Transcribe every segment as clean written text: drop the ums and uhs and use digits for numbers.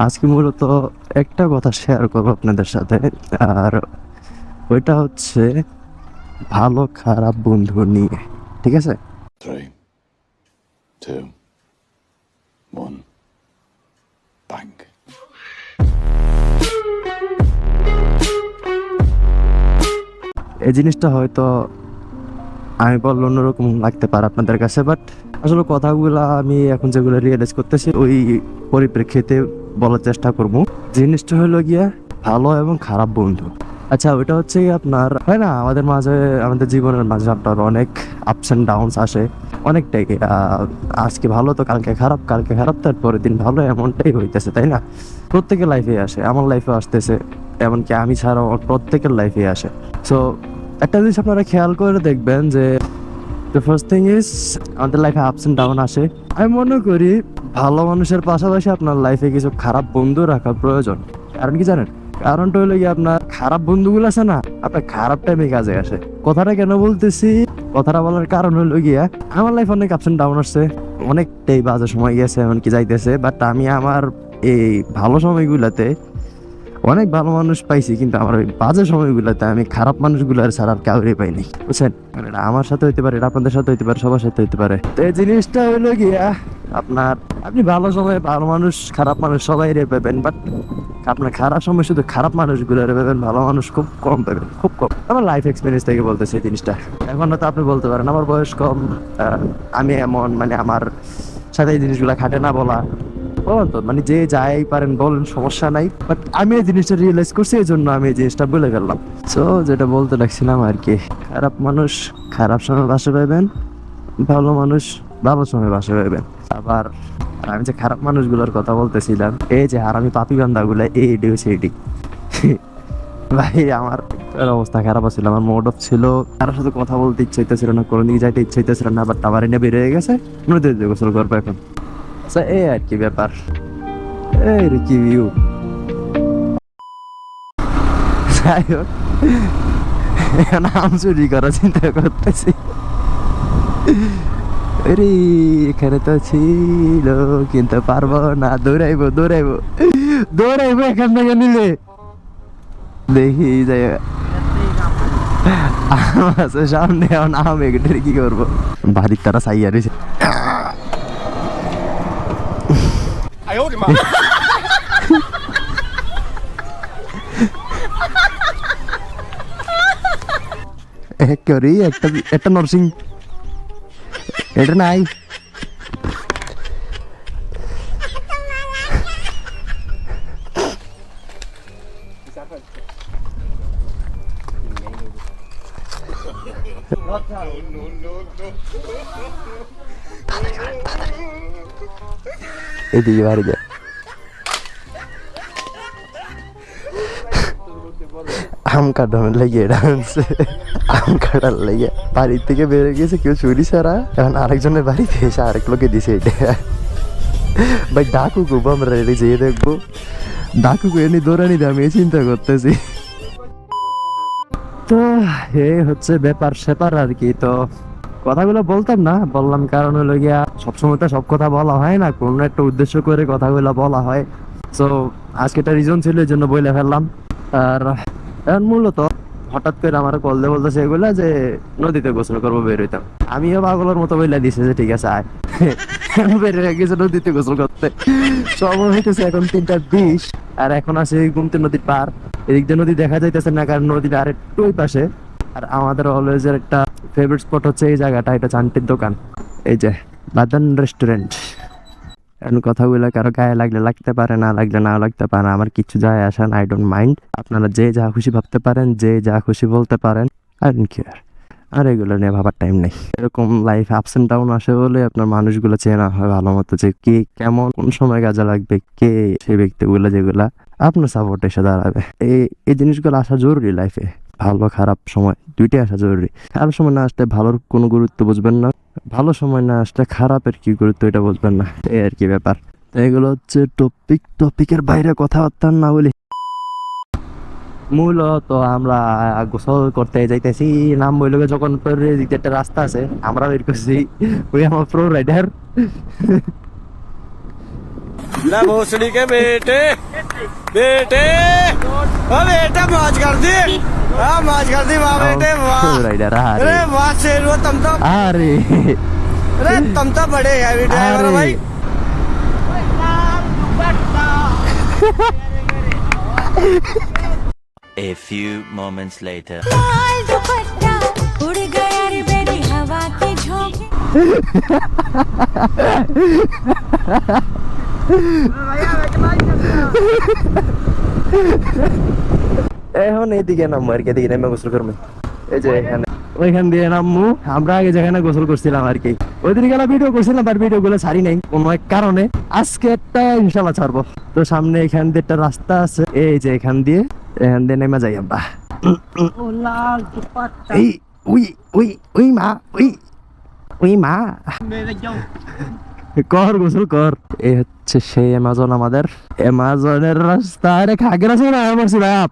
আজকে মূলত একটা কথা শেয়ার করবো আপনাদের সাথে, আর ওইটা হচ্ছে ভালো খারাপ বন্ধু নিয়ে। ঠিক আছে? 3, 2, 1, bang. এই জিনিসটা হয়তো আমি বললে অন্যরকম লাগতে পারে আপনাদের কাছে, বাট আসলে কথাগুলো আমি এখন যেগুলো রিয়েলাইজ করতেছি ওই পরিপ্রেক্ষিতে বলার চেষ্টা করব। জিনিসটা হলো গিয়া ভালো এবং খারাপ বন্ধু। আচ্ছা, ওইটা হচ্ছে আপনার হয় না, আমাদের মাঝে আমাদের জীবনের মাঝে আপনার অনেক আপস অ্যান্ড ডাউনস আসে অনেকটাই। আজকে ভালো তো কালকে খারাপ, কালকে খারাপ তারপরের দিন ভালো, এমনটাই হইতেছে, তাই না? প্রত্যেকের লাইফে আসে, আমার লাইফে আসতেছে, এমনকি আমি ছাড়াও প্রত্যেকের লাইফে আসে। সো একটা জিনিস আপনারা খেয়াল করে দেখবেন যে দ্য ফার্স্ট থিং ইজ আমাদের লাইফে আপস এন্ড ডাউন আসে। আমি মনে করি ভালো মানুষের পাশাপাশি আপনার লাইফে কিছু খারাপ বন্ধু রাখা প্রয়োজন। কারণ কি জানেন? কারণটা হলো কি, আপনার খারাপ বন্ধুগুলো আছে না, আপনার খারাপ টাইমে কাজে আসে। কথাটা কেন বলতেছি, কথাটা বলার কারণ হলো গিয়া আমার লাইফ অনেক আপস এন্ড ডাউন আসছে, অনেকটাই বাজে সময় গেছে, এমনকি যাইতেছে, বাট আমি আমার এই ভালো সময়গুলোতে অনেক ভালো মানুষ পাইছি, কিন্তু আমার ওই বাজে সময়গুলোতে আমি খারাপ মানুষগুলোর ছাড়া আর কাউরে পাইনি, বুঝছেন? মানে এটা আমার সাথে হইতে পারে, এটা আপনাদের সাথে হইতে পারে, সবার সাথে হইতে পারে। তো এই জিনিসটা হইলো গিয়া আপনার, আপনি ভালো সময় ভালো মানুষ, খারাপ মানুষ সবাই রে পাবেন, বাট আপনার খারাপ সময় শুধু খারাপ মানুষগুলো রে পাবেন, ভালো মানুষ খুব কম পাবেন, খুব কম। আমার লাইফ এক্সপিরিয়েন্স থেকে বলতেছি এই জিনিসটা। এখন তো আপনি বলতে পারেন আমার বয়স কম, আমি এমন, মানে আমার সাথে এই জিনিসগুলো খাটে না বলা, বলেন তো, মানে যে যাই পারেন বলেন, সমস্যা নাই, বাট আমি এই জিনিসটা রিয়েলাইজ করছি, এই জন্য আমি এই জিনিসটা বলে ফেললাম। সো যেটা বলতে লাগছিলাম আর কি, খারাপ মানুষ খারাপ সময় বাসা পাইবেন, ভালো মানুষ ভালো সময় বাসা পাইবেন। আবার আর আমি যে খারাপ মানুষগুলোর কথা বলতেছিলাম, এই যে হারামি পাপি বান্দাগুলো, এইডি হচ্ছে এইডি। ভাই আমার অবস্থা খারাপ ছিল, আমার মুড অফ ছিল, কারোর সাথে কথা বলতে ইচ্ছে হইতেছিল না, কোনো দিকে যাইতে ইচ্ছে হইতেছিল না, আবার টাবার এনে বের হয়ে গেছে, নদীতে গোসল করবো এখন। এই আর কি ব্যাপার। এই রে কি ভিউ। যাই হোক, এখন আম চুরি করা চিন্তা করতেছি। আরে এখানে তো ছিল, কিন্তু পারবো না, দৌড়াইবো দৌড়াইবো দৌড়াইবো এখান থেকে নিলে। দেখি যাই আম আছে সামনে, এখন আম এগুলো কি করবো, বাড়ির তারা চাইয়া রয়েছে। করি একটা একটা নার্সিং, এটা নাই। এদিকে বাড়ি যায়, আম কাটানোর লেগে এটা আনছে, আম কাটার লেগে বাড়ি থেকে বেড়ে গেছে কেউ চুরি ছাড়া, এখন আরেকজনের বাড়িতে এসে আরেক লোকে দিছে এটা। ভাই ডাকু খুব, আমরা এটা যেয়ে দেখবো, ডাকু এনে দৌড়ানি দিয়ে আমি চিন্তা করতেছি। তো এই হচ্ছে ব্যাপার স্যাপার আর কি। তো কথাগুলো বলতাম না, বললাম কারণ হলো গিয়া সবসময় তো সব কথা বলা হয় না, কোনো একটা উদ্দেশ্য করে কথাগুলো বলা হয়। তো আজকে একটা রিজন ছিল, এই জন্য বলে ফেললাম। আর এখন মূলত হঠাৎ করে আমার কল দিয়ে বলতেছে এগুলা যে নদীতে গোসল করবো, বের হইতাম। আমিও পাগলের মতো বইলা দিছে যে ঠিক আছে আয়। বের হয়ে গেছে নদীতে গোসল করতে। সময় হইতেছে এখন 3:20, আর এখন আছে গুমতি নদীর পার। এদিক দিয়ে নদী দেখা যাইতেছে না, কারণ নদীটা আর একটু ওই পাশে। আর আমাদের অলওয়েজ একটা ফেভারিট স্পট হচ্ছে এই জায়গাটা, এটা চান্টির দোকান, এই যে বাদান রেস্টুরেন্ট। এখন কথাগুলো কারো গায়ে লাগলে লাগতে পারে, না লাগলে না লাগতে পারে, আমার কিছু যায় আসে না, আই ডোন্ট মাইন্ড। আপনারা যে যা খুশি ভাবতে পারেন, যে যা খুশি বলতে পারেন, আই ডোন্ট কেয়ার। আর এগুলো নিয়ে ভাবার টাইম নেই। এরকম লাইফ আপস এন্ড ডাউন আসে বলে আপনার মানুষগুলো চেনা হয় ভালো মতো, যে কে কেমন কোন সময় কাজে লাগবে, কে সেই ব্যক্তিগুলো যেগুলা আপনার সাপোর্ট এসে দাঁড়াবে। এই জিনিসগুলো আসা জরুরি লাইফে। ভালো খারাপ সময় দুইটাই আসা জরুরি। খারাপ সময় না আসলে ভালোর কোনো গুরুত্ব বুঝবেন না, ভালো সময় না আসলে খারাপের কি গুরুত্ব এটা বুঝবেন না। এই আর কি ব্যাপার। এগুলো হচ্ছে টপিকের বাইরে কথাবার্তা না বলি। মূলত আমরা গোসল করতে যাইতেছি, নাম বইল যখন একটা রাস্তা আছে, আমরা বের করছি, ওই আমার প্রো রাইডার। ले भोसड़ी के बेटे बेटे ओ बेटा मौज कर दी हाँ मौज कर दी वाह बेटे वाह राइडर अरे वाह शेरू तुम तो अरे अरे तुम तो बड़े हैवी ड्राइवर हो भाई A few moments later. लाल दुपट्टा उड़ गया रे मेरी हवा के झोंके এখন এইদিকে নামবো আর কি, এদিকে নেমে গোসল করবো। এই যে এখানে ওইখান দিয়ে নামবো। আমরা আগে যেখানে গোসল করছিলাম আর কি, ওইদিকে গেলে ভিডিও করছিলাম, বাট ভিডিও গুলো ছাড়ি নাই কোনো এক কারণে। আজকে একটা ইনশাল্লাহ ছাড়বো। তো সামনে এখান দিয়ে একটা রাস্তা আছে, এই যে এখান দিয়ে নেমে যাই আমরা। এই উই উই উই মা উই উই মা কর গোসল কর। এই হচ্ছে সেই অ্যামাজন, আমাদের অ্যামাজনের রাস্তা। আরে খাগের আছে না আমার সিলাপ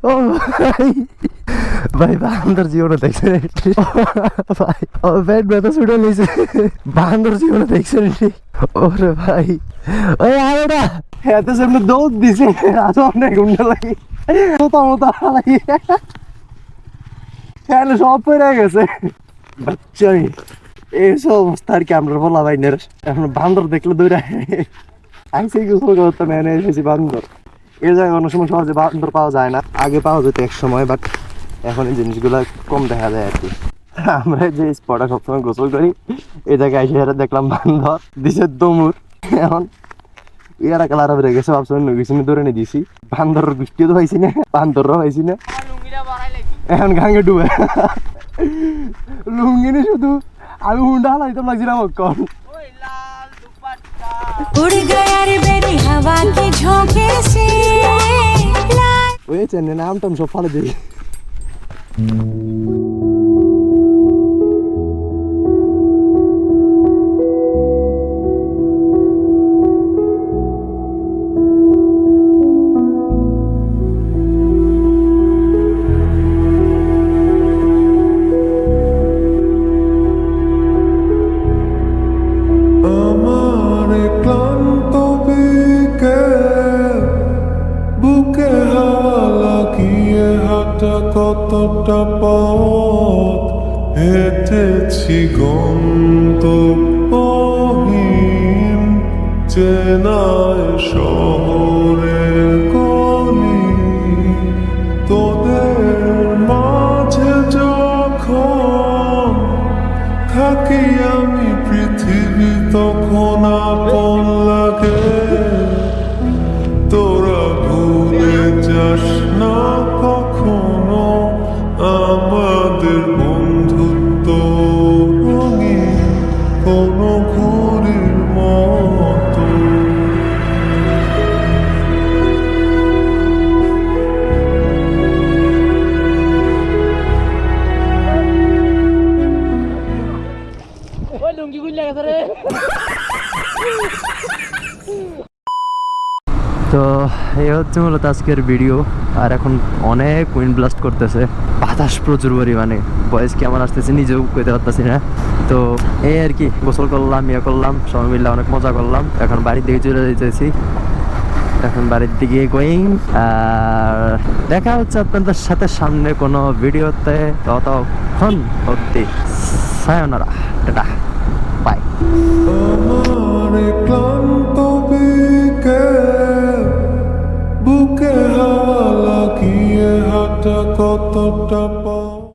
ও ভাই বান্দর জীবনে দেখছেন ভাই, ও পেট ব্যথা ছুটে নিয়েছে। বান্দর জীবনে দেখছেন ওরে ভাই, ওই আরেটা এত সামনে দৌড় দিছে, আজ অনেক গুন্ডা লাগে মতো মতো লাগে, সব পড়ে গেছে বাচ্চাই। এইসব অবস্থা আর কি আমরা বলা বাইনের। এখন বান্দর দেখলে দৌড়ে আইসি গোসল করতাম, এনে এসেছি বান্দর। এই জায়গায় অনেক সময় সহজে বান্দর পাওয়া যায় না, আগে পাওয়া যেত এক সময়, বাট এখন এই জিনিসগুলো কম দেখা যায় আর কি। আমরা যে স্পটে সবসময় গোসল করি, এই জায়গায় এসে দেখলাম বান্দর দিছে দমুর। এখন ইয়ারা কালার বেড়ে গেছে, ভাবছি নগিসিনে ধরে নিয়ে দিছি। বান্দর বৃষ্টিও তো পাইছি না, বান্দরও পাইছি না, এখন গাঙে ডুবে লুঙ্গিনি শুধু আমি হুন্ডা হালাইতাম লাগছিলাম কখন। उड़ गया रे मेरी हवा के झोंके से लाल ওই চেনে নাম টাম সব ফালে দিই। আমার ক্লান্ত বিকেল, বুকে হাওয়া লাগিয়ে হাঁটা কতটা পথ হেঁটেছি গন্তব্যহীন চেনায় শহরের গলি। তোদের মাঝে যখন থাকি আমি পৃথিবী তখন আপন লাগে। তোরা ভুলে যাস না কখনো আমাদের বন্ধুত্ব রঙিন কোনো ঘুড়ির মতো। তো এই হচ্ছে মূলত আজকের ভিডিও। আর এখন অনেক উইন্ড ব্লাস্ট করতেছে, বাতাস প্রচুর পরিমাণে, ভয়েস কেমন আসতেছে নিজেও কইতে পারতেছি না। তো এই আর কি, গোসল করলাম, ইয়ে করলাম, সবাই মিলে অনেক মজা করলাম। এখন বাড়ির দিকে চলে যেতেছি, এখন বাড়ির দিকে গোয়িং। আর দেখা হচ্ছে আপনাদের সাথে সামনে কোনো ভিডিওতে, ততক্ষণ অবধি সায়োনারা, টাটা।